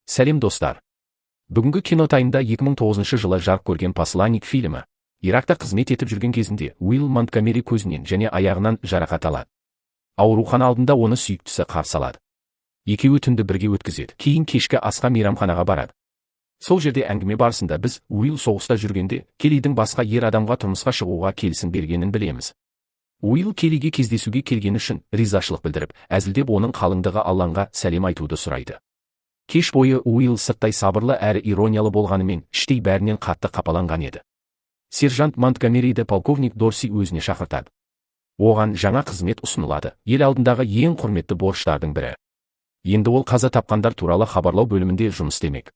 Сәлем достар. Бүгінгі кинотайымда 2009 жылы жарық көрген «Посланник» фильмі. Иракта қызмет етіп жүрген кезінде Уилл Монтгомери көзінен және аяғынан жарақат алады. Аурухана алдында оны сүйіктісі қарсы алады. Екеуі түнді бірге өткізеді. Кейін кешкі асқа мейрамханаға барады. Сол жерде әңгіме барысында біз Уилл соғыста жүргенде Келлидің басқа ер адамға тұрмысқа шығуға келісім бергенін білеміз. Уилл Келлиге кездесуге келгені үшін ризашылық білдіріп, әзілдеп оның қалыңдығы Аллаға сәлем айтуды сұрайды. Кеш бойы Уилл сырттай сабырлы әрі ирониялы болғанымен, іштей бәрінен қатты қапаланған еді. Сержант Монтгомериді полковник Дорси өзіне шақыртады. Оған жаңа қызмет ұсынылады, ел алдындағы ең құрметті борыштардың бірі. Енді ол қаза тапқандар туралы хабарлау бөлімінде жұмыс істемек.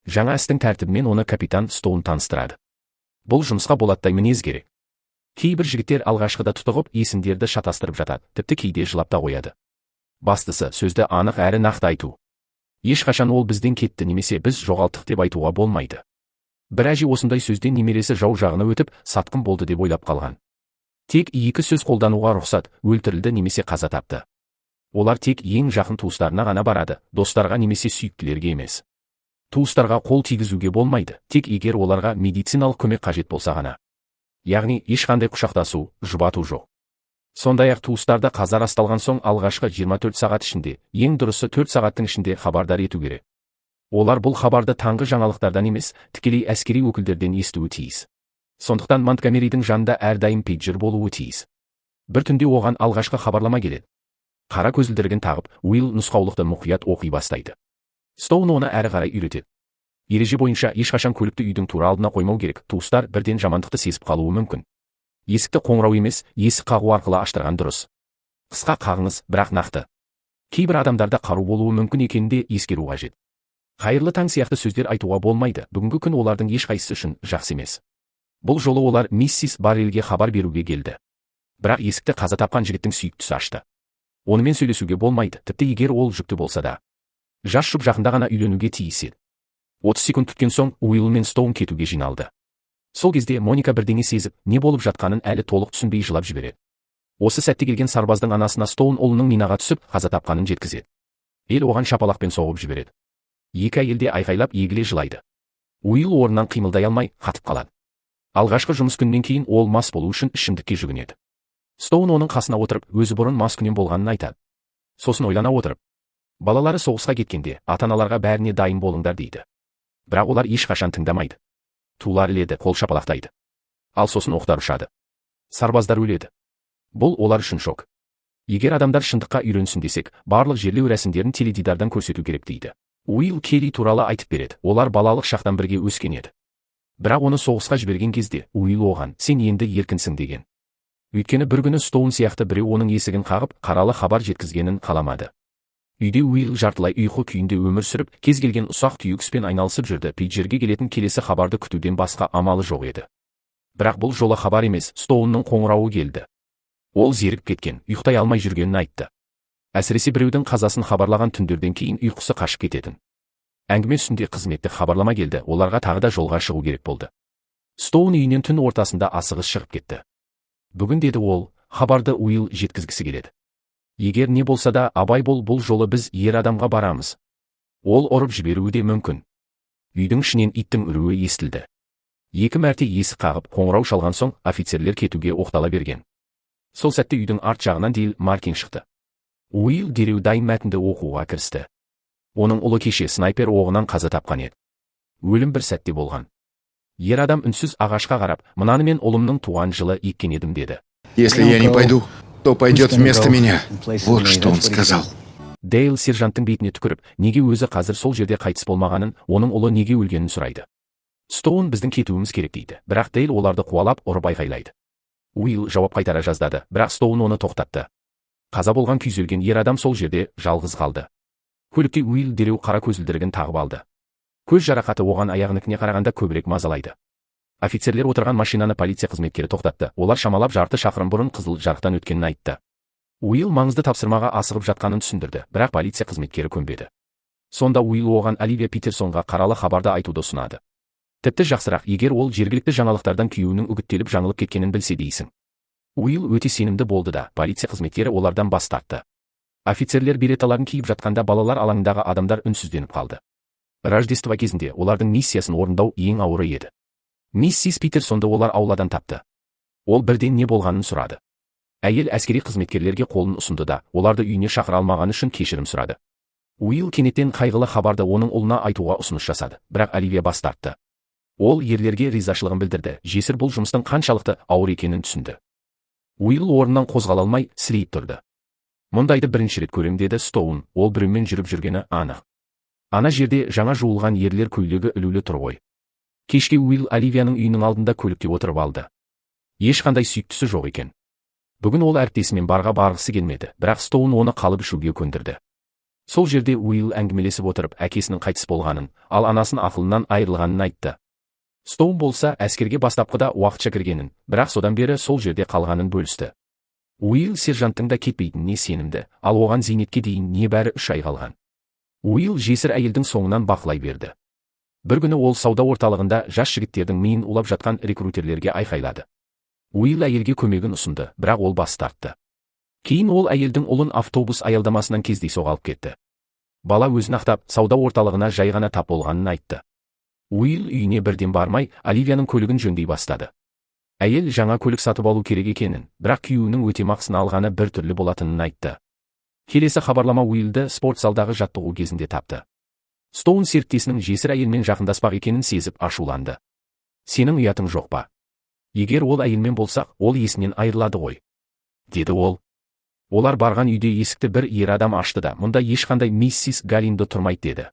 Жаңа істің тәртібімен оны капитан Стоун таныстырады. Бұл жұмысқа болаттай мінез керек. Кейбір жігіттер алғашқыда тұтығып, есімдерді шатастырып жатады, тіпті кейде жылап та қояды. Бастысы сөзді анық әрі нақты айту. Ешқашан ол бізден кетті немесе біз жоғалттық деп айтуға болмайды. Бір әже осындай сөзден немересі жау жағына өтіп, сатқын болды деп ойлап қалған. Тек екі сөз қолдануға рұқсат: өлтірілді немесе қаза тапты. Олар тек ең жақын туыстарына ғана барады, достарға немесе сүйіктілерге емес. Туыстарға қол тигізуге болмайды, тек егер оларға медициналық көмек қажет болса ғана. Яғни ешқандай құшақтасу, жұбату жоқ. Сондай-ақ туыстарды қаза расталған соң алғашқы 24 сағат ішінде, ең дұрысы 4 сағаттың ішінде хабардар ету керек. Олар бұл хабарды таңғы жаңалықтардан емес, тікелей әскери өкілдерден естуі тиіс. Сондықтан Монтгомеридің жанында әрдайым пейджер болуы тиіс. Бір түнде оған алғашқы хабарлама келеді. Қара көзілдірігін тағып, Уилл нұсқаулықты мұқият оқи бастайды. Стоун оны әрі қарай үйретеді. Ереже бойынша ешқашан көлікті үйдің тура алдына қоймау керек, туыстар бірден жамандықты сезіп қалуы мүмкін. Есікті қоңырау емес, есік қағу арқылы аштырған дұрыс. Қысқа қағыңыз, бірақ нақты. Кейбір адамдарда қару болуы мүмкін екенінде ескеру қажет. Қайырлы таң сияқты сөздер айтуға болмайды, бүгінгі күн олардың ешқайсысы үшін жақсы емес. Бұл жолы олар миссис Баррелге хабар беруге келді. Бірақ есікті қаза тапқан жігіттің сүйіктісі ашты. Онымен сөйлесуге болмайды, тіпті егер ол жүкті болса да. Жас жұп жақында ғана үйленуге тиіс еді. 30 секунд күткен соң Уилл мен Стоун кетуге жиналды. Сол кезде Моника бірдеңе сезіп, не болып жатқанын әлі толық түсінбей жылап жібереді. Осы сәтте келген сарбаздың анасына Стоун ұлының минаға түсіп, қаза тапқанын жеткізеді. Ел оған шапалақпен соғып жібереді. Екі әйел де айқайлап егіле жылайды. Уилл орнынан қимылдай алмай, қатып қалады. Алғашқы жұмыс күннен кейін ол мас болу үшін ішімдікке жүгінеді. Стоун оның қасына отырып, өзі бұрын мас күнен болғанын айтады. Сосын ойлана отырып, балалары соғысқа кеткенде, ата-аналарға бәріне дайын болыңдар дейді. Бірақ олар ешқашан тыңдамайды. Тулар іледі, қол шапалақтайды. Ал сосын оқтар ұшады. Сарбаздар өледі. Бұл олар үшін шок. Егер адамдар шындыққа үйренсін десек, барлық жерлеу рәсімдерін теледидардан көрсету керек дейді. Уилл Келли туралы айтып береді. Олар балалық шақтан бірге өскен еді. Бірақ оны соғысқа жіберген кезде Уилл оған: сен енді еркінсің деген. Өйткені бір күні Стоун сияқты біреу оның есігін қағып, қаралы хабар жеткізгенін қаламады. Үйде Уилл жартылай ұйқы күйінде өмір сүріп, кез келген ұсақ түйек іспен айналысып жүрді. Пейджерге келетін келесі хабарды күтуден басқа амалы жоқ еді. Бірақ бұл жолы хабар емес, Стоунның қоңырауы келді. Ол зерігіп кеткен, ұйықтай алмай жүргенін айтты. Әсіресе біреудің қазасын хабарлаған түндерден кейін ұйқысы қашып кететін. Әңгіме үстінде қызметтік хабарлама келді, оларға тағы да жолға шығу керек болды. Стоун үйінен түн ортасында асығыс шығып кетті. Бүгін, деді ол, хабарды Уилл жеткізгісі келеді. Егер не болса да абай бол, бұл жолы біз ер адамға барамыз. Ол ұрып жіберуі де мүмкін. Үйдің ішінен иттің үруі естілді. 2 мәрте есік қағып, қоңырау шалған соң офицерлер кетуге оқтала берген. Сол сәтте үйдің арт жағынан Дейл Маркин шықты. Уилл дереу дайын мәтінді оқуға кірісті. Оның ұлы кеше снайпер оғынан қаза тапқан еді. Өлім бір сәтте болған. Ер адам үнсіз ағашқа қарап, мынаны мен ұлымның туған жылы еккен едім деді. Если я не пойду, то пойдет вместо меня. Вот что он сказал. Дейл сержанттың бетіне түкіріп, неге өзі қазір сол жерде қайтыс болмағанын, оның ұлы неге өлгенін сұрайды. Стоун біздің кетуіміз керек дейді, бірақ Дейл оларды қуалап ұрып айқайлайды. Уилл жауап қайтара жаздады, бірақ Стоун оны тоқтатты. Қаза болған күйзелген ер адам сол жерде жалғыз қалды. Көлікте Уилл дереу қара көзілдірігін тағып алды. Көз жарақаты оған аяғыныкіне қарағанда көбірек мазалайды. Офицерлер отырған машинаны полиция қызметкері тоқтатты. Олар шамалап жарты шақырым бұрын қызыл жарықтан өткенін айтты. Уилл маңызды тапсырмаға асығып жатқанын түсіндірді, бірақ полиция қызметкері көнбеді. Сонда Уилл оған Оливия Питерсонға қаралы хабарды айтуды ұсынады. Тіпті жақсырақ, егер ол жергілікті жаңалықтардан күйеуінің үгіттеліп жаңылып кеткенін білсе дейсің. Уилл өте сенімді болды да, полиция қызметкері олардан бас тартты. Офицерлер береталарын киіп жатқанда балалар алаңындағы адамдар үнсізденіп қалды. Рождество кезінде олардың миссиясын орындау ең ауыры еді. Миссис Питерсонды олар ауладан тапты. Ол бірден не болғанын сұрады. Әйел әскери қызметкерлерге қолын ұсынды да, оларды үйіне шақыра алмағаны үшін кешірім сұрады. Уилл кенеттен қайғылы хабарды оның ұлына айтуға ұсыныс жасады, бірақ Оливия бас тартты. Ол ерлерге ризашылығын білдірді, жесір бұл жұмыстың қаншалықты ауыр екенін түсінді. Уилл орнынан қозғала алмай, сілейіп тұрды. Мұндайды бірінші рет көрем, деді Стоун, ол біреумен жүріп жүргені анық. Ана жерде жаңа жуылған ерлер көйлегі ілулі тұр ғой. Кешке Уилл Оливияның үйінің алдында көлікте отырып алды. Ешқандай сүйіктісі жоқ екен. Бүгін ол әріптесімен барға барғысы келмеді, бірақ Стоун оны қалып ішуге көндірді. Сол жерде Уилл әңгімелесіп отырып әкесінің қайтыс болғанын, ал анасын ақылынан айырылғанын айтты. Стоун болса әскерге бастапқыда уақытша кіргенін, бірақ содан бері сол жерде қалғанын бөлісті. Уилл сержанттың да кетпейтініне сенімді, ал оған зейнетке дейін небәрі 3 ай қалған. Уилл жесір әйелдің соңынан бақылай берді. Бір күні ол сауда орталығында жас жігіттердің миын улап жатқан рекрутерлерге айқайлады. Уилл әйелге көмегін ұсынды, бірақ ол бас тартты. Кейін ол әйелдің ұлын автобус аялдамасынан кездейсоқ алып кетті. Бала өзін ақтап, сауда орталығына жай ғана тап болғанын айтты. Уилл үйіне бірден бармай, Оливияның көлігін жөндей бастады. Әйел жаңа көлік сатып алу керек екенін, бірақ күйеуінің өтемақысын алғаны бір түрлі болатынын айтты. Келесі хабарлама Уиллді спорт залдағы жаттығу кезінде тапты. Стоун серіктесінің жесір әйелмен жақындаспақ екенін сезіп ашуланды. Сенің ұятың жоқ па? Егер ол әйелмен болсақ, ол есінен айырылады ғой, деді ол. Олар барған үйде есікті бір ер адам ашты да, мұнда ешқандай миссис Галиндо тұрмайды деді.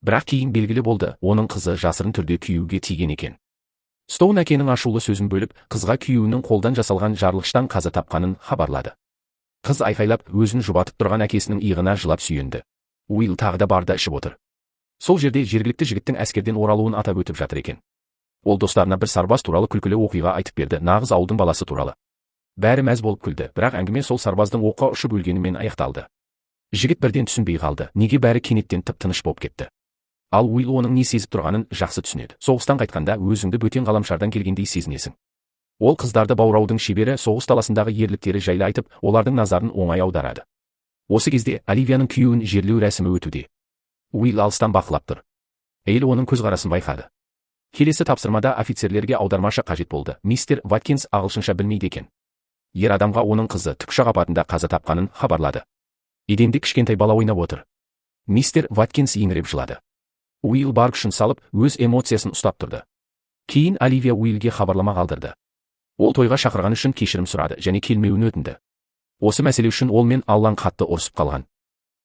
Бірақ кейін белгілі болды, оның қызы жасырын түрде күйеуге тиген екен. Стоун әкенің ашулы сөзін бөліп, қызға күйеуінің қолдан жасалған жарылғыштан қаза тапқанын хабарлады. Қыз айқайлап, өзін жұбатып тұрған әкесінің иығына жылап сүйенді. Уилл тағы да барда ішіп отыр. Сол жерде жергілікті жігіттің әскерден оралуын атап өтіп жатыр екен. Ол достарына бір сарбаз туралы күлкілі оқиға айтып берді, нағыз ауылдың баласы туралы. Бәрі мәз болып күлді, бірақ әңгіме сол сарбаздың оққа ұшып өлгенімен аяқталды. Жігіт бірден түсінбей қалды, неге бәрі кенеттен тып-тыныш болып кетті. Ал Уилл оның не сезіп тұрғанын жақсы түсінеді. Соғыстан қайтқанда өзіңді бөтен ғаламшардан келгендей сезінесің. Ол қыздарды баураудың шебері, соғыс таласындағы ерліктері жайлы айтып, олардың назарын оңай аударады. Осы кезде Оливияның күйеуін жерлеу рәсімі өтуде. Уилл алыстан бақылап тұр. Әйел оның көзқарасын байқады. Келесі тапсырмада офицерлерге аудармашы қажет болды. Мистер Ваткинс ағылшынша білмейді екен. Ер адамға оның қызы тікұшақ апатында қаза тапқанын хабарлады. Еденде кішкентай бала ойнап отыр. Мистер Ваткинс еңіреп жылады. Уилл бар күшін салып, өз эмоциясын ұстап тұрды. Кейін Оливия Уиллге хабарлама қалдырды. Ол тойға шақырған үшін кешірім сұрады және келмеуін өтінді. Осы мәселе үшін ол мен Аллан қатты ұрсып қалған.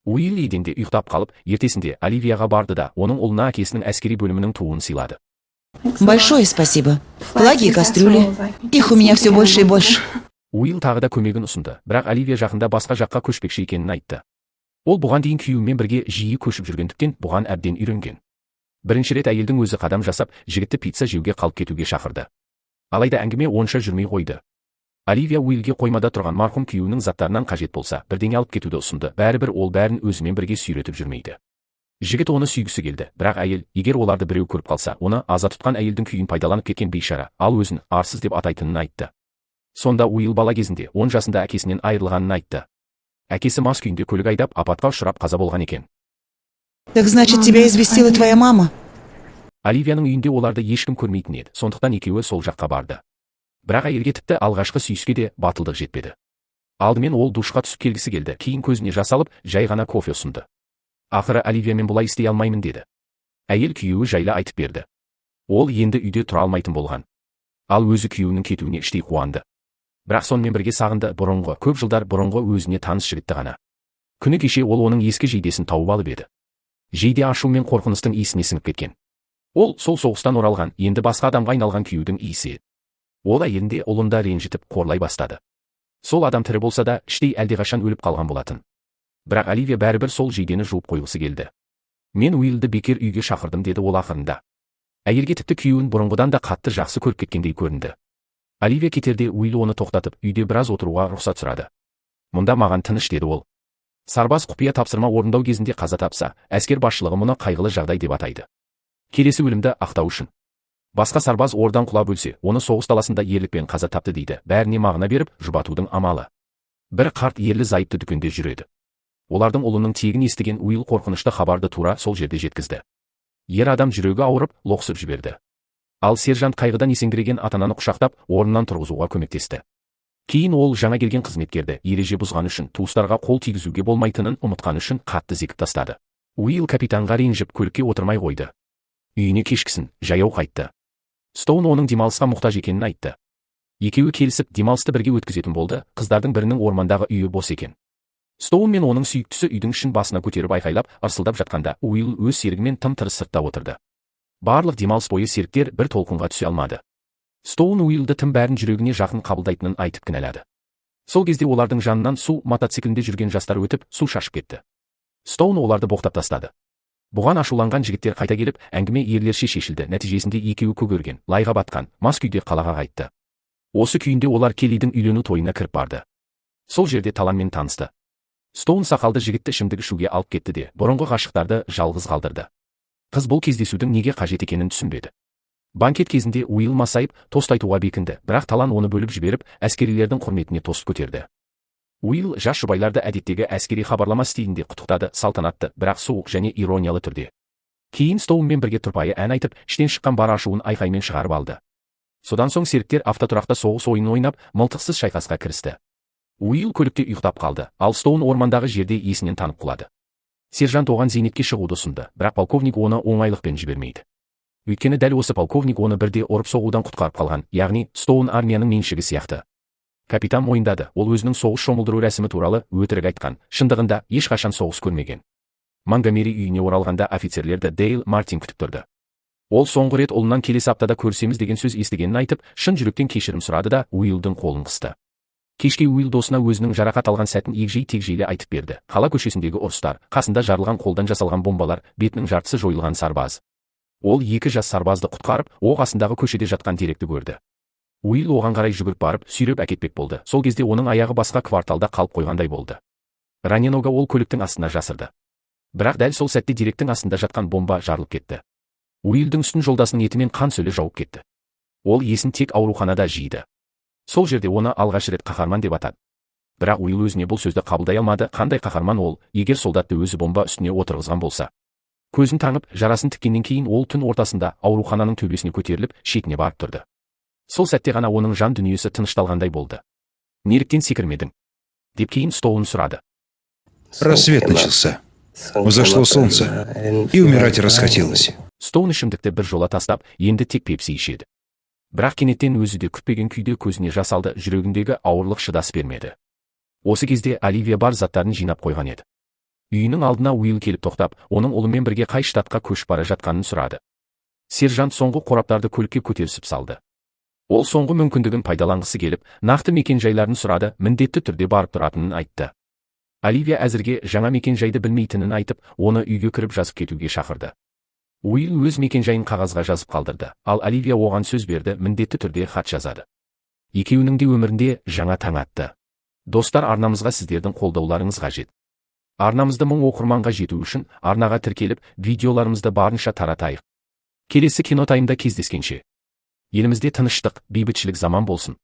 Уилл еденде ұйықтап қалып, ертесінде Оливияға барды да, оның ұлына әкесінің әскери бөлімінің туын сыйлады. Большое спасибо. Флаги и кастрюли. Их у меня все больше и больше. Уилл тағы да көмегін ұсынды, бірақ Оливия жақында басқа жаққа көшпекші екенін айтты. Ол бұған дейін күйеуімен бірге жиі көшіп жүргендіктен бұған әбден үйренген. Бірінші рет әйелдің өзі қадам жасап, жігітті пицца жеуге қалып кетуге шақырды. Алайда әңгіме онша жүрмей қойды. Оливия Уиллге қоймада тұрған марқұм күйеуінің заттарынан қажет болса, бірдеңе алып кетуді ұсынды, бәрібір ол бәрін өзімен бірге сүйретіп жүрмейді. Жігіт оны сүйгісі келді, бірақ әйел, егер оларды біреу көріп қалса, оны аза тұтқан әйелдің күйін пайдаланып кеткен бейшара, ал өзін арсыз деп атайтынын айтты. Сонда Уилл бала кезінде 10 жасында әкесінен айырылғанын айтты. Әкесі мас күйінде көлік айдап апатқа ұшырап қаза болған екен. Так значит, тебя известила твоя мама? Оливияның үйінде оларды ешкім көрмейтін еді, сондықтан екеуі сол жаққа барды. Бірақ әйелге тіпті алғашқы сүйіске де батылдық жетпеді. Алдымен ол душқа түсіп келгісі келді, кейін көзіне жас алып, жай ғана кофе ұсынды. Ақыры Оливиямен бұлай істей алмаймын деді. Әйел күйеуі жайлы айтып берді. Ол енді үйде тұра алмайтын болған. Ал өзі күйеуінің кетуіне іштей қуанды. Бірақ сонымен бірге сағынды, бұрынғы, көп жылдар бұрынғы өзіне таныс жігітті ғана. Күні кеше ол оның ескі жейдесін тауып алып еді. Жейде ашу мен қорқыныстың иісіне сіңіп кеткен. Ол сол соғыстан оралған, енді басқа адамға айналған күйеудің иісі. Ол әйелінде ұлында ренжітіп қорлай бастады. Сол адам тірі болса да, іштей әлдеқашан өліп қалған болатын. Бірақ Оливия бәрібір сол жейдені жуып қойғысы келді. Мен Уиллді бекер үйге шақырдым, деді ол ақырында. Әйелге тіпті күйеуін бұрынғыдан да қатты жақсы көріп кеткендей көрінді. Оливия кетерде Уилл оны тоқтатып, үйде біраз отыруға рұқсат сұрады. Мұнда маған тыныш, деді ол. Сарбаз құпия тапсырма орындау кезінде қаза тапса, әскер басшылығы мұны қайғылы жағдай деп атайды. Келесі өлімді ақтау үшін. Басқа сарбаз ордан құлап өлсе, оны соғыс даласында ерлікпен қаза тапты дейді, бәріне мағына беріп жұбатудың амалы. Бір қарт ерлі зайыпты дүкенде жүреді. Олардың ұлының тегін естіген Уилл қорқынышты хабарды тура сол жерде жеткізді. Ер адам жүрегі ауырып, лоқсып жіберді. Ал сержант қайғыдан есеңгіреген ата-ананы құшақтап, орнынан тұрғызуға көмектесті. Кейін ол жаңа келген қызметкерді ереже бұзғаны үшін туыстарға қол тигізуге болмайтынын ұмытқаны үшін қатты зекіп тастады. Уилл капитанға ренжіп көлікке отырмай қойды. Үйіне кешкісін жаяу қайтты. Стоун оның демалысқа мұқтаж екенін айтты. Екеуі келісіп демалысты бірге өткізетін болды. Қыздардың бірінің ормандағы үйі бос екен. Стоун мен оның сүйіктісі үйдің ішін басына көтеріп айқайлап, ырсылдап жатқанда Уилл өз серігімен тым-тырыс сыртта отырды. Барлық демалыс бойы серіктер бір толқынға түсе алмады. Стоун Уиллді тым бәрін жүрегіне жақын қабылдайтынын айтып кінәлады. Сол кезде олардың жанынан су мотоциклінде жүрген жастар өтіп, су шашып кетті. Стоун оларды боқтап тастады. Бұған ашуланған жігіттер қайта келіп, әңгіме ерлерше шешілді. Нәтижесінде екеуі көгерген, лайға батқан, мас күйде қалаға қайтты. Осы күйінде олар Келлидің үйлену тойына кіріп барды. Сол жерде Таланмен танысты. Стоун сақалды жігітті ішімдік ішуге алып кетті де, бұрынғы ғашықтарды жалғыз қалдырды. Қыз бұл кездесудің неге қажет екенін түсінбеді. Банкет кезінде Уилл масайып, тост айтуға бекінді, бірақ Талан оны бөліп жіберіп, әскерилердің құрметіне тост көтерді. Уилл жас жұбайларды әдеттегі әскери хабарлама стилінде құттықтады, салтанатты, бірақ суық және ирониялы түрде. Кейін Стоунмен бірге тұрпайы ән айтып, іштен шыққан бар ашуын айқаймен шығарып алды. Содан соң серіктер автотұрақта соғыс ойынын ойнап, мылтықсыз шайқасқа кірісті. Уилл көлікте ұйықтап қалды, ал Стоун ормандағы жерде есінен танып құлады. Сержант оған зейнетке шығуды ұсынды, бірақ полковник оны оңайлықпен жібермейді. Өйткені дәл осы полковник оны бірде ұрып соғудан құтқарып қалған, яғни Стоун армияның меншігі сияқты. Капитан мойындады, ол өзінің соғыс шомылдыру рәсімі туралы өтірік айтқан, шындығында ешқашан соғыс көрмеген. Монгомери үйіне оралғанда офицерлерді Дейл Мартин күтіп тұрды. Ол соңғы рет ұлынан келесі аптада көрісеміз деген сөз естігенін айтып, шын жүректен кешірім сұрады да Уиллдің қолын қысты. Кешке Уилл досына өзінің жарақат алған сәтін егжей-тегжейлі айтып берді. Қала көшесіндегі ұрыстар, қасында жарылған қолдан жасалған бомбалар, бетінің жартысы жойылған сарбаз. Ол екі жас сарбазды құтқарып, оқ астындағы көшеде жатқан деректі көрді. Уилл оған қарай жүгіріп барып, сүйреп әкетпек болды. Сол кезде оның аяғы басқа кварталда қалып қойғандай болды. Раненога ол көліктің астына жасырды. Бірақ дәл сол сәтте деректің астында жатқан бомба жарылып кетті. Уиллдің үстін жолдасының етімен қан сөлі жауып кетті. Ол есін тек ауруханада жиды. Сол жерде оны алғаш рет қаһарман деп атады. Бірақ Уилл өзіне бұл сөзді қабылдай алмады. Қандай қаһарман ол, егер солдатты өзі бомба үстіне отырғызған болса? Көзін таңып, жарасын тіккеннен кейін ол түн ортасында аурухананың төбесіне көтеріліп, шетіне барып тұрды. Сол сәтте ғана оның жан дүниесі тынышталғандай болды. Неліктен секірмедің? Деп кейін Стоун сұрады. Рассвет начался. Взошло солнце, и умирать расхотелось. Стоун ішімдікті бір жола тастап, енді тек пепси ішеді. Бірақ кенеттен өзі де күтпеген күйде көзіне жас алды, жүрегіндегі ауырлық шыдас бермеді. Осы кезде Оливия бар заттарын жинап қойған еді. Үйінің алдына Уилл келіп тоқтап, оның ұлымен бірге қай штатқа көшіп бара жатқанын сұрады. Сержант соңғы қораптарды көлікке көтерісіп салды. Ол соңғы мүмкіндігін пайдаланғысы келіп, нақты мекен-жайларын сұрады, міндетті түрде барып тұратынын айтты. Оливия әзірге жаңа мекен-жайды білмейтінін айтып, оны үйге кіріп жазып кетуге шақырды. Уилл өз мекен-жайын қағазға жазып қалдырды, ал Оливия оған сөз берді, міндетті түрде хат жазады. Екеуінің де өмірінде жаңа таң атты. Достар, арнамызға сіздердің қолдауларыңыз қажет. Арнамызды 1000 оқырманға жету үшін арнаға тіркеліп, видеоларымызды барынша таратайық. Келесі кинотаймда кездескенше. Елімізде тыныштық, бейбітшілік заман болсын.